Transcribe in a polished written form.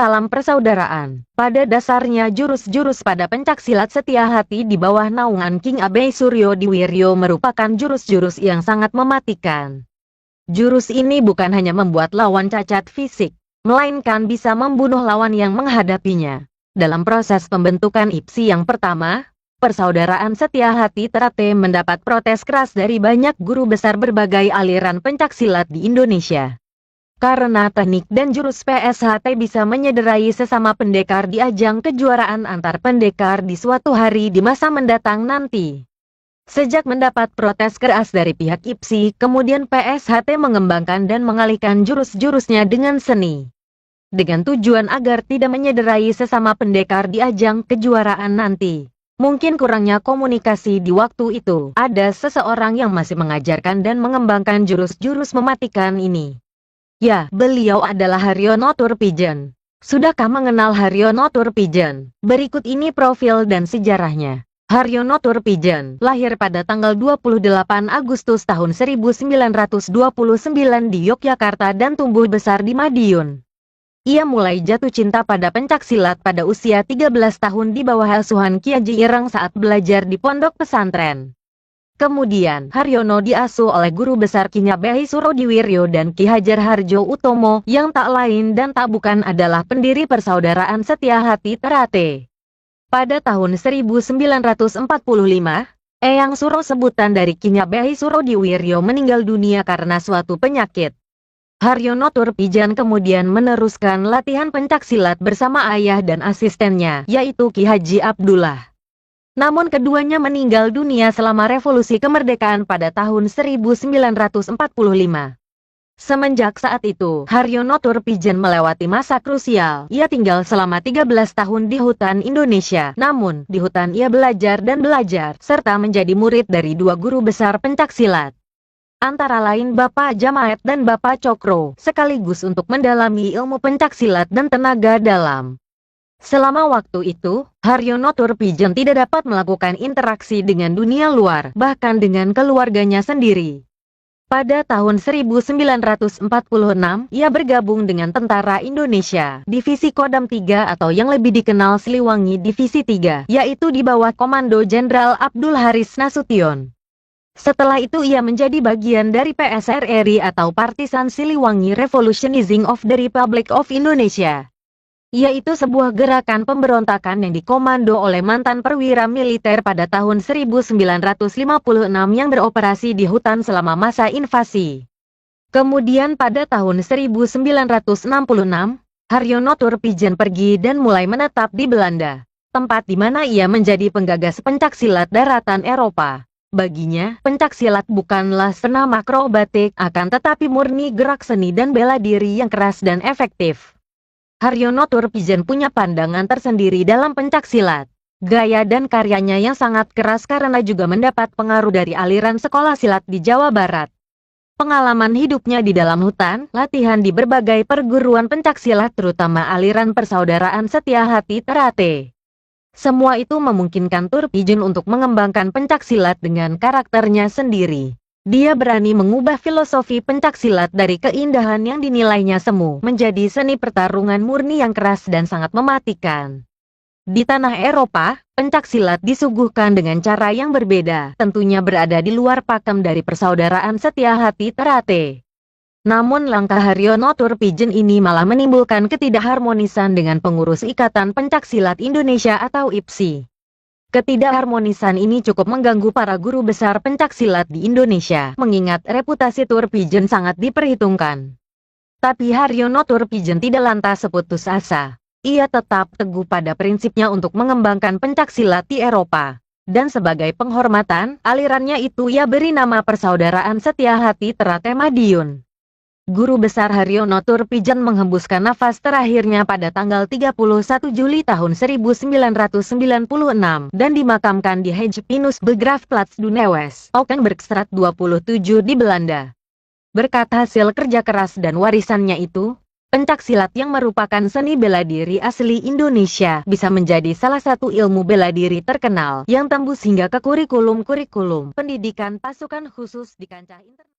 Salam persaudaraan. Pada dasarnya jurus-jurus pada pencaksilat setia hati di bawah naungan King Abe Suryo Diwiryo merupakan jurus-jurus yang sangat mematikan. Jurus ini bukan hanya membuat lawan cacat fisik, melainkan bisa membunuh lawan yang menghadapinya. Dalam proses pembentukan IPSI yang pertama, Persaudaraan Setia Hati Ternate mendapat protes keras dari banyak guru besar berbagai aliran pencaksilat di Indonesia. Karena teknik dan jurus PSHT bisa menyederai sesama pendekar di ajang kejuaraan antar pendekar di suatu hari di masa mendatang nanti. Sejak mendapat protes keras dari pihak IPSI, kemudian PSHT mengembangkan dan mengalihkan jurus-jurusnya dengan seni. Dengan tujuan agar tidak menyederai sesama pendekar di ajang kejuaraan nanti. Mungkin kurangnya komunikasi di waktu itu, ada seseorang yang masih mengajarkan dan mengembangkan jurus-jurus mematikan ini. Ya, beliau adalah Haryono Turpijen. Sudahkah mengenal Haryono Turpijen? Berikut ini profil dan sejarahnya. Haryono Turpijen lahir pada tanggal 28 Agustus tahun 1929 di Yogyakarta dan tumbuh besar di Madiun. Ia mulai jatuh cinta pada pencaksilat pada usia 13 tahun di bawah asuhan Ki Haji Ireng saat belajar di pondok pesantren. Kemudian, Haryono diasuh oleh guru besar Ki Abe Surodiwiryo dan Ki Hajar Harjo Utomo, yang tak lain dan tak bukan adalah pendiri Persaudaraan Setia Hati Ternate. Pada tahun 1945, Eyang Suro sebutan dari Ki Abe Surodiwiryo meninggal dunia karena suatu penyakit. Haryono Turpijen kemudian meneruskan latihan pencaksilat bersama ayah dan asistennya, yaitu Ki Haji Abdullah. Namun keduanya meninggal dunia selama revolusi kemerdekaan pada tahun 1945. Semenjak saat itu, Haryono Turpijen melewati masa krusial. Ia tinggal selama 13 tahun di hutan Indonesia. Namun, di hutan ia belajar dan belajar, serta menjadi murid dari dua guru besar pencaksilat. Antara lain Bapak Jamaet dan Bapak Cokro, sekaligus untuk mendalami ilmu pencaksilat dan tenaga dalam. Selama waktu itu, Haryono Turpijen tidak dapat melakukan interaksi dengan dunia luar, bahkan dengan keluarganya sendiri. Pada tahun 1946, ia bergabung dengan Tentara Indonesia, Divisi Kodam 3 atau yang lebih dikenal Siliwangi Divisi 3, yaitu di bawah Komando Jenderal Abdul Haris Nasution. Setelah itu ia menjadi bagian dari PSRRI atau Partisan Siliwangi Revolutionizing of the Republic of Indonesia. Yaitu sebuah gerakan pemberontakan yang dikomando oleh mantan perwira militer pada tahun 1956 yang beroperasi di hutan selama masa invasi. Kemudian pada tahun 1966, Haryono Turpijen pergi dan mulai menetap di Belanda, tempat di mana ia menjadi penggagas pencaksilat daratan Eropa. Baginya, pencaksilat bukanlah senam akrobatik, akan tetapi murni gerak seni dan bela diri yang keras dan efektif. Haryono Turpijen punya pandangan tersendiri dalam pencaksilat. Gaya dan karyanya yang sangat keras karena juga mendapat pengaruh dari aliran sekolah silat di Jawa Barat. Pengalaman hidupnya di dalam hutan, latihan di berbagai perguruan pencaksilat terutama aliran Persaudaraan Setia Hati Ternate. Semua itu memungkinkan Turpijen untuk mengembangkan pencaksilat dengan karakternya sendiri. Dia berani mengubah filosofi pencaksilat dari keindahan yang dinilainya semu menjadi seni pertarungan murni yang keras dan sangat mematikan. Di tanah Eropa, pencaksilat disuguhkan dengan cara yang berbeda, tentunya berada di luar pakem dari Persaudaraan Setia Hati Ternate. Namun langkah Haryono Turpijen ini malah menimbulkan ketidakharmonisan dengan pengurus Ikatan Pencaksilat Indonesia atau IPSI. Ketidakharmonisan ini cukup mengganggu para guru besar pencaksilat di Indonesia, mengingat reputasi Turpijen sangat diperhitungkan. Tapi Haryono Turpijen tidak lantas putus asa. Ia tetap teguh pada prinsipnya untuk mengembangkan pencaksilat di Eropa. Dan sebagai penghormatan, alirannya itu ia beri nama Persaudaraan Setia Hati Ternate Madiun. Guru besar Haryono Turpijen menghembuskan nafas terakhirnya pada tanggal 31 Juli tahun 1996 dan dimakamkan di Hegepinus Begraafplaats Dunewes, Aukenburgstraat 27 di Belanda. Berkat hasil kerja keras dan warisannya itu, pencaksilat yang merupakan seni bela diri asli Indonesia bisa menjadi salah satu ilmu bela diri terkenal yang tembus hingga ke kurikulum pendidikan pasukan khusus di kancah internasional.